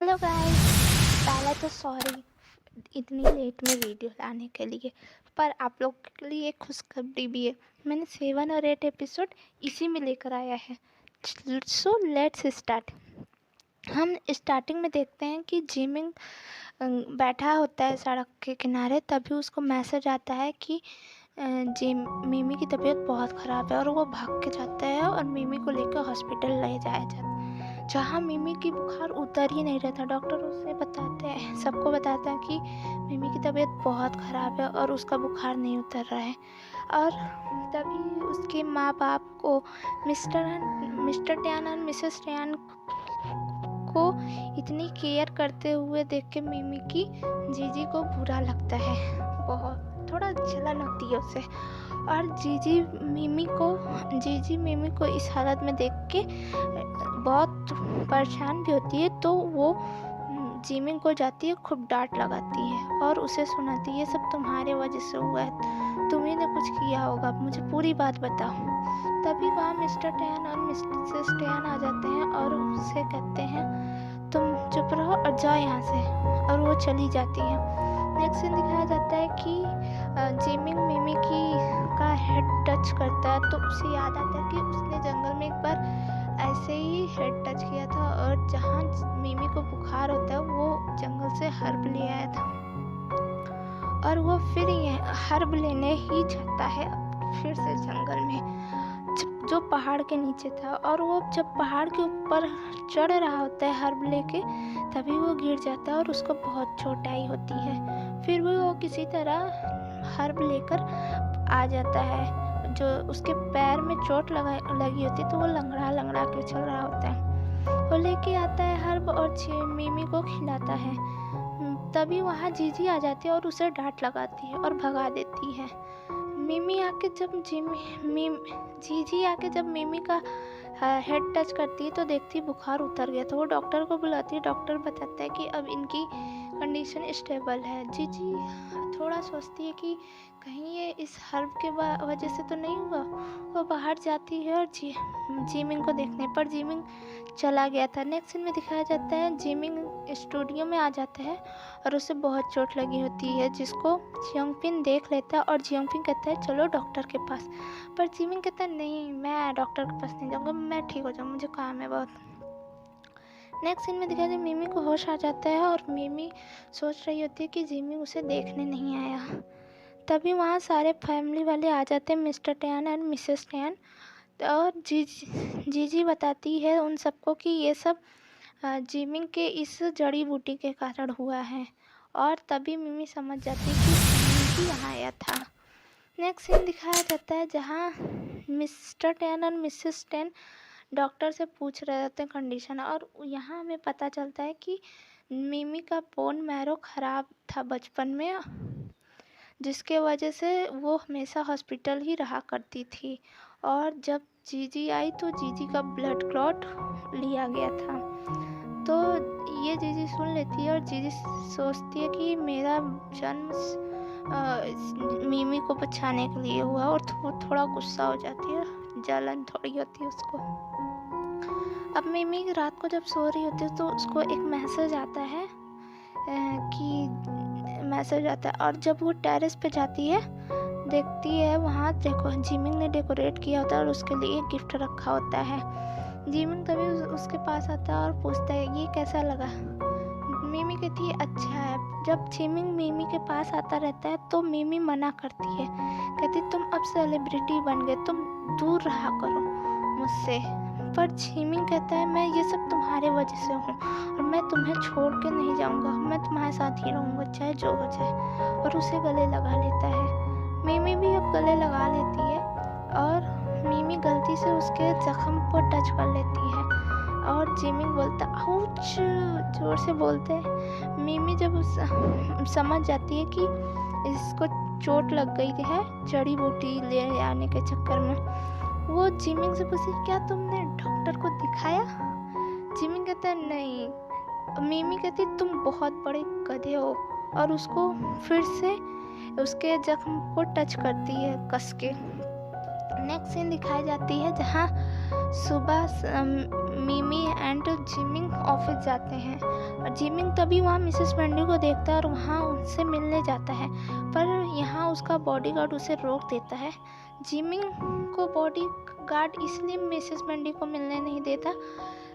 Hello guys. पहले तो sorry इतनी लेट में वीडियो लाने के लिए, पर आप लोग के लिए एक खुशखबरी भी है। मैंने 7 और 8 एपिसोड इसी में लेकर आया है। So let's start. हम स्टार्टिंग में देखते हैं कि जिमिंग बैठा होता है सड़क के किनारे, तभी उसको मैसेज आता है कि मिमी की तबीयत बहुत ख़राब है, और वो भाग के जाता है और मिमी को लेकर हॉस्पिटल ले जाया जाता है, जहाँ मिमी की बुखार उतर ही नहीं रहता। डॉक्टर उसे बताते हैं, सबको बताते हैं कि मिमी की तबीयत बहुत ख़राब है और उसका बुखार नहीं उतर रहा है। और तभी उसके माँ बाप को मिस्टर टैन और मिसेस टैन को इतनी केयर करते हुए देख के मिमी की जीजी को बुरा लगता है, बहुत थोड़ा जलन होती है उसे। और जीजी मिमी को इस हालत में देख के बहुत परेशान भी होती है, तो वो जिमिंग को जाती है, खूब डांट लगाती है और उसे सुनाती है, ये सब तुम्हारे वजह से हुआ है, तुम्ही ने कुछ किया होगा, मुझे पूरी बात बताओ। तभी वहाँ मिस्टर टैन और मिसेस टैन आ जाते हैं और उससे कहते हैं तुम चुप रहो और जाओ यहाँ से, और वो चली जाती है। नेक्स्ट सीन दिखाया जाता है कि जिमिंग मिमी का हेड टच करता है, तो उसे याद आता है कि उसने जंगल में एक बार ऐसे ही हेड टच किया था, और जहाँ मिमी को बुखार होता है वो जंगल से हर्ब ले आया था, और वो फिर ये हर्ब लेने ही जाता है फिर से जंगल में, जो पहाड़ के नीचे था। और वो जब पहाड़ के ऊपर चढ़ रहा होता है हर्ब लेके, तभी वो गिर जाता है और उसको बहुत चोट आई होती है। फिर भी वो किसी तरह हर्ब लेकर आ जाता है। जो उसके पैर में चोट लगी होती है, तो वो लंगड़ा के चल रहा होता है। वो लेके आता है हर्ब और मिमी को खिलाता है। तभी वहाँ जीजी आ जाती है और उसे डांट लगाती है और भगा देती है। जीजी आके जब मिमी का हेड टच करती है, तो देखती बुखार उतर गया, तो वो डॉक्टर को बुलाती है। डॉक्टर बताता है कि अब इनकी कंडीशन स्टेबल है। जीजी थोड़ा सोचती है कि कहीं ये इस हर्ब के वजह से तो नहीं हुआ। वो बाहर जाती है और जिमिंग को देखने, पर जिमिंग चला गया था। नेक्स्ट सीन में दिखाया जाता है जिमिंग स्टूडियो में आ जाता है और उसे बहुत चोट लगी होती है, जिसको जियोंगपिन देख लेता है, और जियोंगपिन कहता है चलो डॉक्टर के पास। पर जिमिंग कहता है नहीं, मैं डॉक्टर के पास नहीं जाऊँगा, मैं ठीक हो जाऊँगा, मुझे काम है बहुत। नेक्स्ट सीन में दिखाया जाए मिमी को होश आ जाता है और मिमी सोच रही होती है कि जिमिंग उसे देखने नहीं आया। तभी वहाँ सारे फैमिली वाले आ जाते हैं, मिस्टर टैन और मिसेस टैन, और जीजी बताती है उन सबको कि ये सब जिमिंग के इस जड़ी बूटी के कारण हुआ है। और तभी मिमी समझ जाती है कि जिमिंग यहाँ आया था। नेक्स्ट सीन दिखाया जाता है जहाँ मिस्टर टैन और मिसेस टैन डॉक्टर से पूछ रहे होते हैं कंडीशन, और यहाँ हमें पता चलता है कि मिमी का बोन मैरो ख़राब था बचपन में, जिसके वजह से वो हमेशा हॉस्पिटल ही रहा करती थी। और जब जीजी आई तो जीजी का ब्लड क्लॉट लिया गया था। तो ये जीजी सुन लेती है और जीजी सोचती है कि मेरा जन्म मिमी को बचाने के लिए हुआ, और थोड़ा गुस्सा हो जाती है, जलन थोड़ी होती है उसको। अब मिमी रात को जब सो रही होती है, तो उसको एक मैसेज आता है और जब वो टेरेस पे जाती है, देखती है वहाँ देखो जिमिंग ने डेकोरेट किया होता है और उसके लिए गिफ्ट रखा होता है। जिमिंग तभी उसके पास आता है और पूछता है ये कैसा लगा। मिमी कहती है अच्छा है। जब जिमिंग मिमी के पास आता रहता है, तो मिमी मना करती है, कहती तुम अब सेलिब्रिटी बन गए, तुम दूर रहा करो मुझसे। पर जिमिंग कहता है मैं ये सब तुम्हारे वजह से हूँ, और मैं तुम्हें छोड़ के नहीं जाऊँगा, मैं तुम्हारे साथ ही रहूँगा चाहे जो हो जाए। और उसे गले लगा लेता है। मिमी भी अब गले लगा लेती है, और मिमी गलती से उसके जख्म को टच कर लेती है, और जिमिंग बोलता आउच, जोर से बोलते हैं। मिमी जब समझ जाती है कि इसको चोट लग गई है जड़ी बूटी ले आने के चक्कर में, वो जिमिंग से पूछती क्या तुमने डॉक्टर को दिखाया। जिमिंग कहता है नहीं। मिमी कहती तुम बहुत बड़े गधे हो, और उसको फिर से उसके जख्म को टच करती है कस के। नेक्स्ट सीन दिखाई जाती है जहाँ सुबह मिमी एंड जिमिंग ऑफिस जाते हैं और जिमिंग तभी वहाँ मिसेस वेंडी को देखता है और वहाँ उनसे मिलने जाता है, पर यहाँ उसका बॉडीगार्ड उसे रोक देता है। जिमिंग को बॉडीगार्ड इसलिए मिसेस वेंडी को मिलने नहीं देता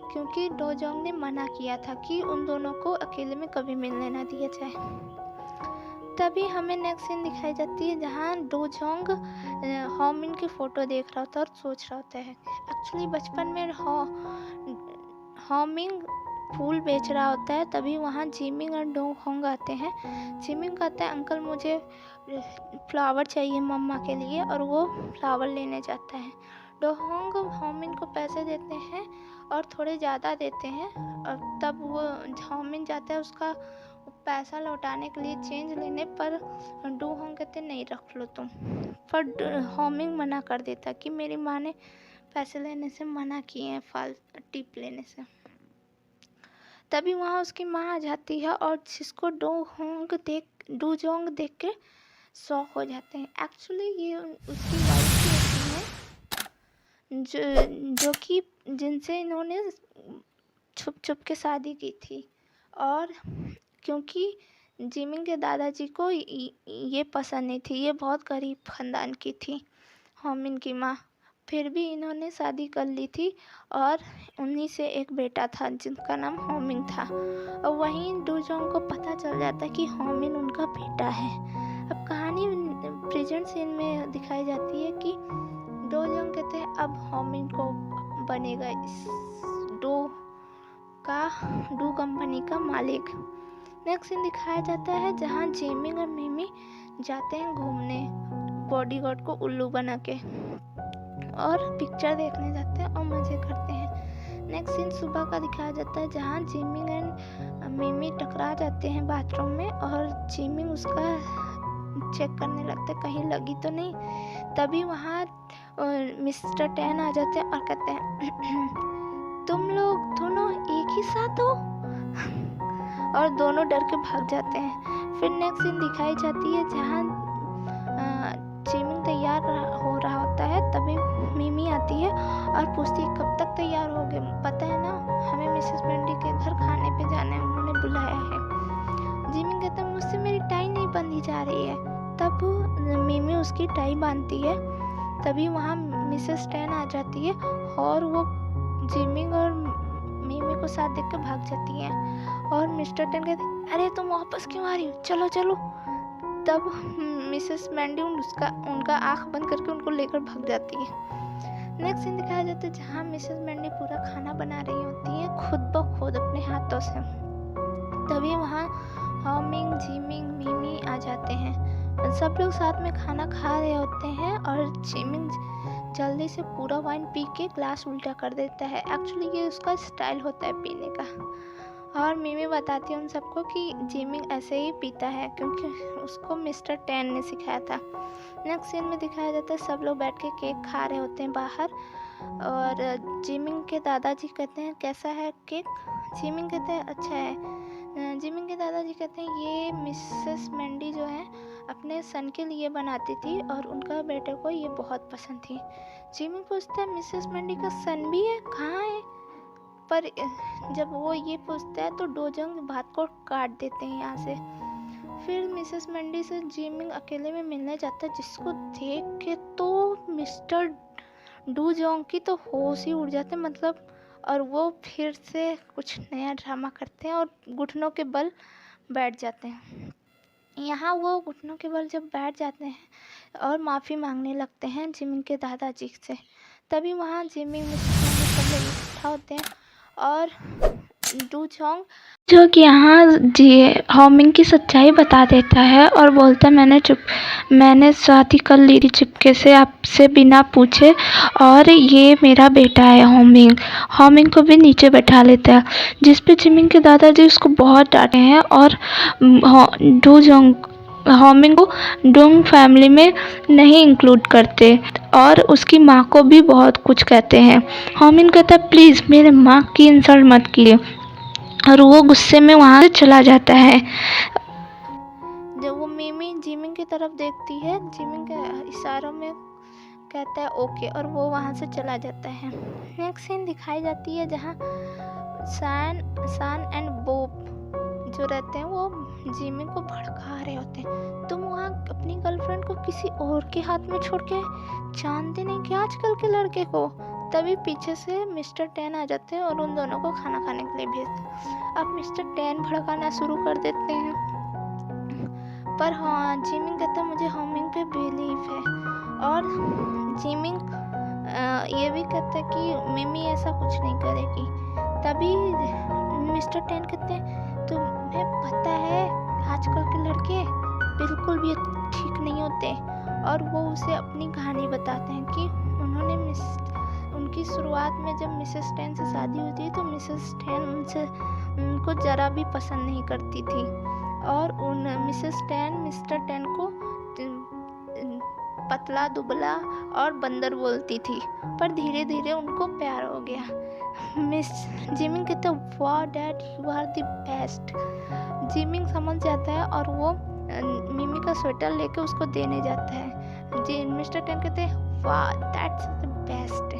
क्योंकि डोजोंग ने मना किया था कि उन दोनों को अकेले में कभी मिलने ना दिया जाए। तभी हमें नेक्स्ट सीन दिखाई जाती है जहाँ डोजोंग हॉमिन की फ़ोटो देख रहा होता है और सोच रहा होता है। एक्चुअली बचपन में हॉमिंग फूल बेच रहा होता है, तभी वहाँ जिमिंग और डोहोंग आते हैं। जिमिंग कहता है अंकल मुझे फ्लावर चाहिए मम्मा के लिए, और वो फ्लावर लेने जाता है। डोहोंग हॉमिन को पैसे देते हैं और थोड़े ज़्यादा देते हैं, और तब वो हॉमिन जाता है उसका पैसा लौटाने के लिए चेंज लेने, पर डोहोंग कहते नहीं रख लो तुम, पर हॉमिंग मना कर देता कि मेरी माँ ने पैसे लेने से मना किए हैं, टिप लेने से। तभी वहाँ उसकी माँ आ जाती है और जिसको डोजोंग देख के शॉक हो जाते हैं। एक्चुअली ये उसकी वाइफ होती है जो कि जिनसे इन्होंने छुप छुप के शादी की थी, और क्योंकि जिमिंग के दादाजी को ये पसंद नहीं थी, ये बहुत गरीब खानदान की थी हॉमिन की माँ, फिर भी इन्होंने शादी कर ली थी और उन्हीं से एक बेटा था जिनका नाम हॉमिन था। और वहीं डोजोंग को पता चल जाता कि हॉमिन उनका बेटा है। अब कहानी प्रेजेंट सीन में दिखाई जाती है कि डोजोंग कहते हैं अब हॉमिन को बनेगा इस डू कंपनी का मालिक। नेक्स्ट सीन दिखाया जाता है जहाँ जिमिंग और मिमी जाते हैं घूमने बॉडीगार्ड को उल्लू बना के, और पिक्चर देखने जाते हैं और मज़े करते हैं। नेक्स्ट सीन सुबह का दिखाया जाता है जहाँ जिमिंग एंड मिमी टकरा जाते हैं बाथरूम में, और जिमिंग उसका चेक करने लगता है कहीं लगी तो नहीं। तभी वहाँ मिस्टर टेन आ जाते हैं और कहते हैं तुम लोग दोनों एक ही साथ हो, और दोनों डर के भाग जाते हैं। फिर नेक्स्ट सीन दिखाई जाती है जहाँ जिमिंग तैयार हो रहा होता है, तभी मिमी आती है और पूछती है कब तक तैयार हो गए, पता है ना हमें मिसेस वेंडी के घर खाने पे जाना है, उन्होंने बुलाया है। जिमिंग कहता है मुझसे मेरी टाई नहीं बांधी जा रही है। तब मिमी उसकी टाई बांधती है, तभी वहाँ मिसेस टेन आ जाती है और वो जिमिंग और मिमी को साथ देख के भाग जाती है, और मिस्टर टेन कहते हैं अरे तुम वापस क्यों आ रही हो, चलो चलो। तब मिसेस वेंडी उनका आँख बंद करके उनको लेकर भाग जाती है। नेक्स्ट सीन दिखाया जाता है जहाँ मिसेस वेंडी पूरा खाना बना रही होती है खुद ब खुद अपने हाथों से। तभी वहाँ हॉमिंग जिमिंग मिमी आ जाते हैं, सब लोग साथ में खाना खा रहे होते हैं, और जिमिंग जल्दी से पूरा वाइन पी के ग्लास उल्टा कर देता है। एक्चुअली ये उसका स्टाइल होता है पीने का, और मिमी बताती है उन सबको कि जिमिंग ऐसे ही पीता है क्योंकि उसको मिस्टर टेन ने सिखाया था। नेक्स्ट सीन में दिखाया जाता है सब लोग बैठ के केक खा रहे होते हैं बाहर, और जिमिंग के दादाजी कहते हैं कैसा है केक। जिमिंग कहते हैं अच्छा है। जिमिंग के दादाजी कहते हैं ये मिसेस वेंडी जो है अपने सन के लिए बनाती थी और उनका बेटे को ये बहुत पसंद थी। जिमिंग पूछता है मिसेस वेंडी का सन भी है, कहाँ है? पर जब वो ये पूछता है तो डोजोंग बात को काट देते हैं यहाँ से। फिर मिसेस वेंडी से जिमिंग अकेले में मिलने जाता है, जिसको देख के तो मिस्टर डोजोंग की तो होश ही उड़ जाते हैं, मतलब, और वो फिर से कुछ नया ड्रामा करते हैं और घुटनों के बल बैठ जाते हैं। यहाँ वो घुटनों के बल जब बैठ जाते हैं और माफ़ी मांगने लगते हैं जिमिंग के दादाजी से, तभी वहाँ जिमिंग सब लोग इकट्ठा होते हैं, और डोजोंग जो कि यहाँ हॉमिंग की सच्चाई बता देता है और बोलता है मैंने शादी कर ली थी चुपके से आपसे बिना पूछे, और ये मेरा बेटा है हॉमिंग को भी नीचे बैठा लेता है, जिस पे जिमिंग के दादाजी उसको बहुत डांटे हैं और हॉमिंग को डोंग फैमिली में नहीं इंक्लूड करते, और उसकी माँ को भी बहुत कुछ कहते हैं। हॉमिंग कहता है प्लीज़ मेरे माँ की इंसल्ट मत कीजिए, और वो गुस्से में वहाँ से चला जाता है। जब वो मिमी जिमिंग की तरफ देखती है, जिमिंग के इशारों में कहता है ओके और वो वहाँ से चला जाता है। नेक्स्ट सीन दिखाई जाती है जहाँ सान एंड बोब जो रहते हैं वो जिमी को भड़का रहे होते हैं, तुम वहाँ अपनी गर्लफ्रेंड को किसी और के हाथ में छोड़ के जानते नहीं क्या आजकल के लड़के को। तभी पीछे से मिस्टर टेन आ जाते हैं और उन दोनों को खाना खाने के लिए भेजते हैं। अब मिस्टर टेन भड़काना शुरू कर देते हैं, पर हाँ जिमिंग कहता है मुझे हॉमिंग पे बिलीव है, और जिमिंग ये भी कहता है कि मिमी ऐसा कुछ नहीं करेगी। तभी मिस्टर टेन कहते हैं तुम्हें पता है आजकल के लड़के बिल्कुल भी ठीक नहीं होते, और वो उसे अपनी कहानी बताते हैं कि उन्होंने उनकी शुरुआत में जब मिसेस टेन से शादी हुई थी तो मिसेस टेन उनको ज़रा भी पसंद नहीं करती थी, और उन मिसेस टेन मिस्टर टेन को पतला दुबला और बंदर बोलती थी, पर धीरे धीरे उनको प्यार हो गया। मिस जिमिंग कहते हैं वाह dad you are the best. Gymming समझ जाता है और वो मिमी का स्वेटर लेके उसको देने जाता है। जी मिस्टर टेन कहते हैं वाह दैट्स द बेस्ट,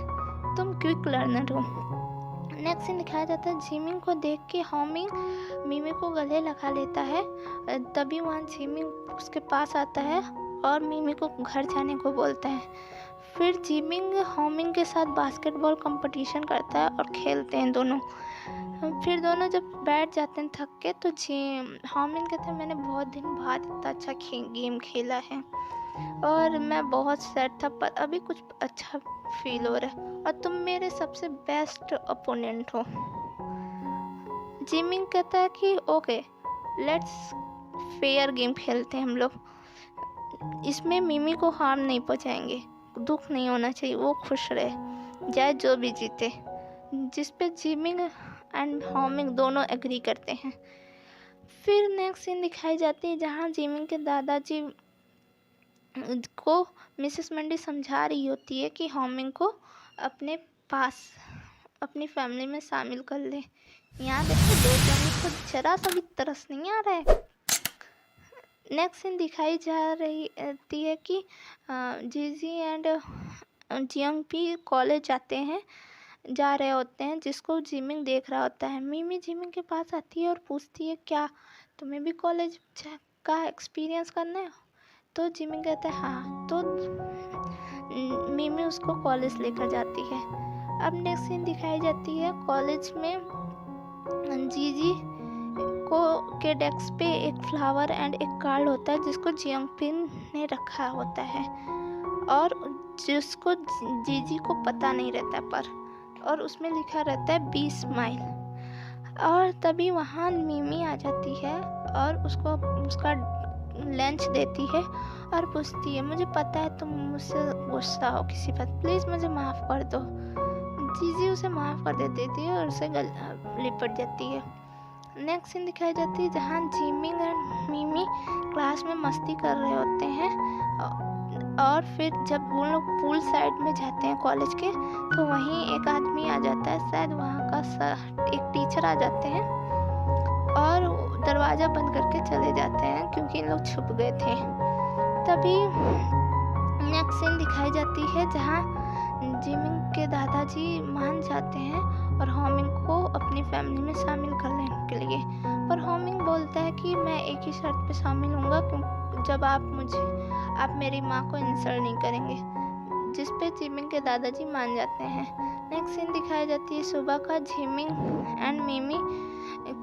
तुम क्विक लर्नर हो। नेक्स्ट सीन दिखाया जाता है जिमिंग को देख के हॉमिंग मिमी को गले लगा लेता है। तभी वहाँ जिमिंग उसके पास आता है और मिमी को घर जाने को बोलता है। फिर जिमिंग हॉमिंग के साथ बास्केटबॉल कंपटीशन करता है और खेलते हैं दोनों। फिर दोनों जब बैठ जाते हैं थक के तो हॉमिंग कहते हैं मैंने बहुत दिन बाद इतना अच्छा गेम खेला है और मैं बहुत सैड था, पर अभी कुछ अच्छा फील हो रहा है और तुम मेरे सबसे बेस्ट अपोनेंट हो। जिमिंग कहता है कि ओके लेट्स फेयर गेम खेलते हैं हम लोग, इसमें मिमी को हार्म नहीं पहुंचाएंगे, दुख नहीं होना चाहिए, वो खुश रहे चाहे जो भी जीते। जिस पे जिमिंग एंड हॉमिंग दोनों एग्री करते हैं। फिर नेक्स्ट सीन दिखाई जाती है जहाँ जिमिंग के दादाजी को मिसेस मंडी समझा रही होती है कि हॉमिंग को अपने पास अपनी फैमिली में शामिल कर ले। यहाँ देखो दो जन को जरा सा भी तरस नहीं आ रहा है। नेक्स्ट सीन दिखाई जा रही है कि जीजी एंड जियोंग भी कॉलेज जा रहे होते हैं, जिसको जिमिंग देख रहा होता है। मिमी जिमिंग के पास आती है और पूछती है क्या तुम्हें भी कॉलेज का एक्सपीरियंस करना है? तो जिमिंग कहता है हाँ, तो मिमी उसको कॉलेज लेकर जाती है। अब नेक्स्ट सीन दिखाई जाती है कॉलेज में जीजी के डेस्क पे एक फ्लावर एंड एक कार्ड होता है जिसको जियोंगपिन ने रखा होता है और जिसको जीजी को पता नहीं रहता पर, और उसमें लिखा रहता है 20 माइल। और तभी वहाँ मिमी आ जाती है और उसको उसका लंच देती है और पूछती है मुझे पता है तुम मुझसे गुस्सा हो किसी बात, प्लीज़ मुझे माफ़ कर दो। जीजी उसे माफ़ कर देती है और उसे लिपट जाती है। नेक्स्ट सीन दिखाई जाती है जहाँ जिमिंग एंड मिमी क्लास में मस्ती कर रहे होते हैं, और फिर जब वो लोग पूल साइड में जाते हैं कॉलेज के तो वहीं एक आदमी आ जाता है, शायद वहाँ का एक टीचर आ जाते हैं और दरवाज़ा बंद करके चले जाते हैं क्योंकि इन लोग छुप गए थे। तभी नेक्स्ट सीन दिखाई जाती है जहाँ जिमिंग के दादाजी मान जाते हैं और हॉमिंग को अपनी फैमिली में शामिल कर लेने के लिए, पर हॉमिंग बोलता है कि मैं एक ही शर्त पे शामिल होऊंगा जब आप मेरी माँ को इंसल्ट नहीं करेंगे, जिस पे जिमिंग के दादाजी मान जाते हैं। नेक्स्ट सीन दिखाई जाती है सुबह का। जिमिंग एंड मिमी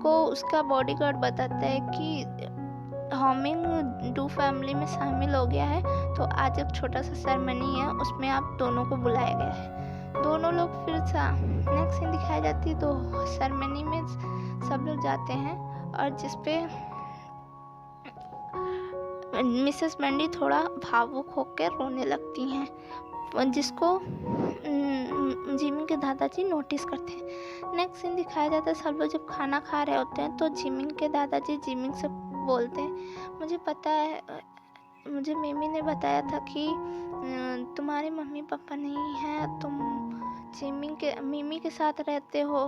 को उसका बॉडीगार्ड बताता है कि हॉमिंग डू फैमिली में शामिल हो गया है, तो आज एक छोटा सा सेरेमनी है, उसमें आप दोनों को बुलाया गया है। दोनों लोग फिर नेक्स्ट सीन दिखाई जाती है तो सेरेमनी में सब लोग जाते हैं और जिसपे मिसेस मंडी थोड़ा भावुक होकर रोने लगती हैं, जिसको जिमिंग के दादाजी नोटिस करते हैं। नेक्स्ट सीन दिखाया जाता है सब लोग जब खाना खा रहे होते हैं तो जिमिंग के दादाजी जिमिंग से बोलते हैं मुझे पता है, मुझे मिमी ने बताया था कि तुम्हारे मम्मी पापा नहीं हैं, तुम मिमी के साथ रहते हो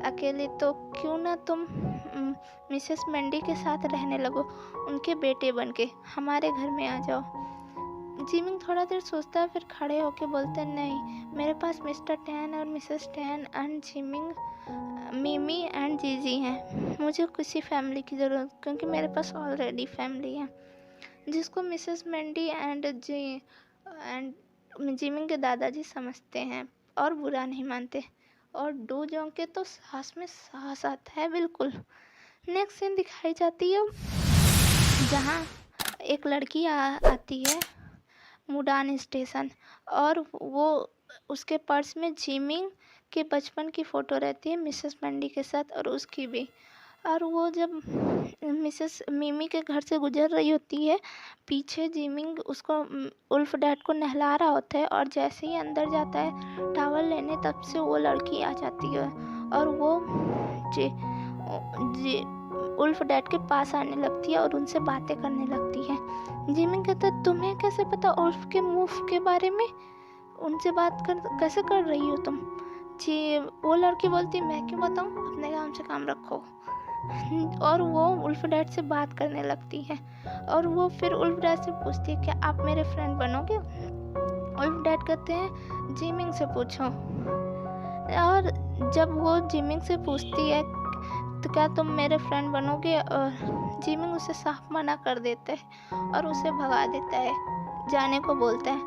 अकेले, तो क्यों ना तुम मिसेस मंडी के साथ रहने लगो, उनके बेटे बन के हमारे घर में आ जाओ। जिमिंग थोड़ा देर सोचता है, फिर खड़े होके बोलते हैं, नहीं, मेरे पास मिस्टर टैन और मिसेस टैन एंड जिमिंग, मिमी एंड जीजी हैं। मुझे किसी फैमिली की ज़रूरत, क्योंकि मेरे पास ऑलरेडी फैमिली है, जिसको मिसेस मेंडी एंड जिमिंग के दादाजी समझते हैं और बुरा नहीं मानते। और डू जोंग के तो सांस में सांस आता है बिल्कुल। नेक्स्ट सीन दिखाई जाती है जहाँ एक लड़की आती है मुडान स्टेशन, और वो उसके पर्स में जिमिंग के बचपन की फ़ोटो रहती है मिसेस मंडी के साथ, और उसकी भी। और वो जब मिसेस मिमी के घर से गुजर रही होती है, पीछे जिमिंग उसको उल्फ डैड को नहला रहा होता है, और जैसे ही अंदर जाता है टावल लेने, तब से वो लड़की आ जाती है और वो उल्फ डैड के पास आने लगती है और उनसे बातें करने लगती है। जिमिंग कहता है, तुम्हें कैसे पता उल्फ के मूव के बारे में? उनसे बात कैसे कर रही हो तुम? जी, वो लड़की बोलती, मैं क्यों बताऊँ, अपने काम से काम रखो। और वो उल्फ डैड से बात करने लगती है, और वो फिर उल्फ डैड से पूछती है, क्या आप मेरे फ्रेंड बनोगे? उल्फ डैड कहते हैं, जिमिंग से पूछो। और जब वो जिमिंग से पूछती है, तो क्या तुम मेरे फ्रेंड बनोगे, और जिमिंग उसे साफ मना कर देता है और उसे भगा देता है, जाने को बोलता है।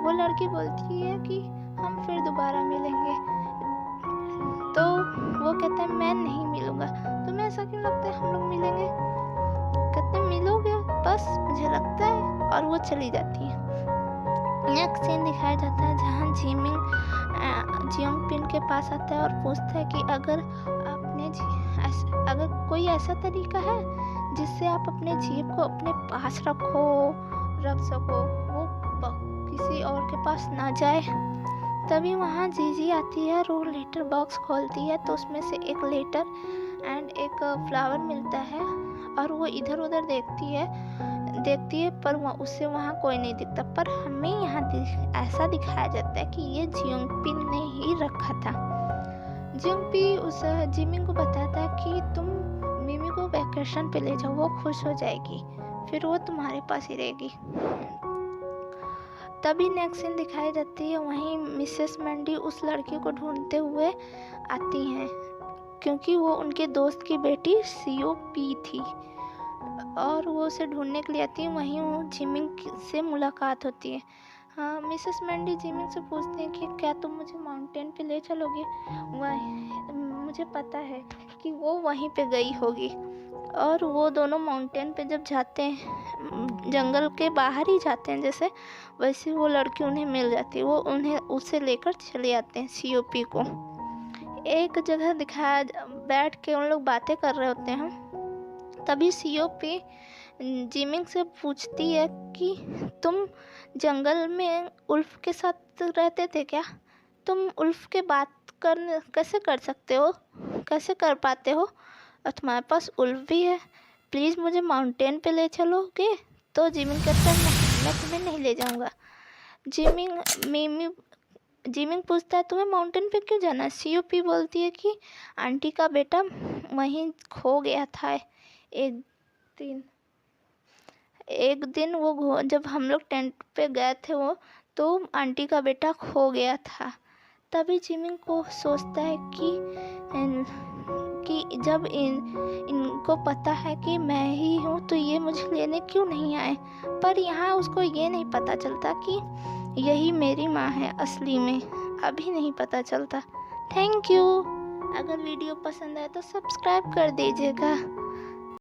वो लड़की बोलती है कि हम फिर दोबारा मिलेंगे, तो वो कहता है, मैं नहीं मिलूंगा। तुम्हें ऐसा क्यों लगता है हम लोग मिलेंगे? कहते हैं, मिलोगे बस, मुझे लगता है, और वो चली जाती है। नेक्स्ट सीन दिखाया जाता है जहाँ जिमिंग जियोंग पिन के पास आता है और पूछता है कि अगर कोई ऐसा तरीका है जिससे आप अपने जीप को अपने पास रख सको, वो किसी और के पास ना जाए। तभी वहाँ जीजी आती है और वो लेटर बॉक्स खोलती है, तो उसमें से एक लेटर एंड एक फ्लावर मिलता है, और वो इधर उधर देखती है पर उससे वहाँ कोई नहीं दिखता। पर हमें यहाँ ऐसा दिखाया जाता है कि ये जियोंगपिन ने ही रखा था। जियोंगपी उस जिमिंग को बताता है कि तुम मिमी को वैकेशन पे ले जाओ, वो खुश हो जाएगी, फिर वो तुम्हारे पास ही रहेगी। तभी नेक्स्ट सीन दिखाई जाती है, वहीं मिसेस मंडी उस लड़की को ढूंढते हुए आती हैं, क्योंकि वो उनके दोस्त की बेटी COP थी, और वो उसे ढूंढने के लिए आती है। वहीं वो जिमिंग से मुलाकात होती है। हाँ, मिसेस मंडी जिमिंग से पूछते हैं कि क्या तुम मुझे माउंटेन पे ले चलोगे? मुझे पता है कि वो वहीं पे गई होगी। और वो दोनों माउंटेन पे जब जाते हैं, जंगल के बाहर ही जाते हैं जैसे, वैसे वो लड़की उन्हें मिल जाती है। वो उसे लेकर चले आते हैं COP को। एक जगह बैठ के उन लोग बातें कर रहे होते हैं। तभी COP जिमिंग से पूछती है कि तुम जंगल में उल्फ के साथ रहते थे क्या? तुम उल्फ के बात कैसे कर सकते हो, कैसे कर पाते हो, और तुम्हारे पास उल्फ भी है, प्लीज़ मुझे माउंटेन पे ले चलोगे? तो जिमिंग कहता है, नहीं, मैं तुम्हें नहीं ले जाऊंगा। जिमिंग पूछता है, तुम्हें माउंटेन पे क्यों जाना? COP बोलती है कि आंटी का बेटा वहीं खो गया था एक दिन वो जब हम लोग टेंट पे गए थे तो आंटी का बेटा खो गया था। तभी जिमिंग को सोचता है कि जब इनको पता है कि मैं ही हूँ, तो ये मुझे लेने क्यों नहीं आए? पर यहाँ उसको ये नहीं पता चलता कि यही मेरी माँ है असली में, अभी नहीं पता चलता। Thank you. अगर वीडियो पसंद आए तो सब्सक्राइब कर दीजिएगा।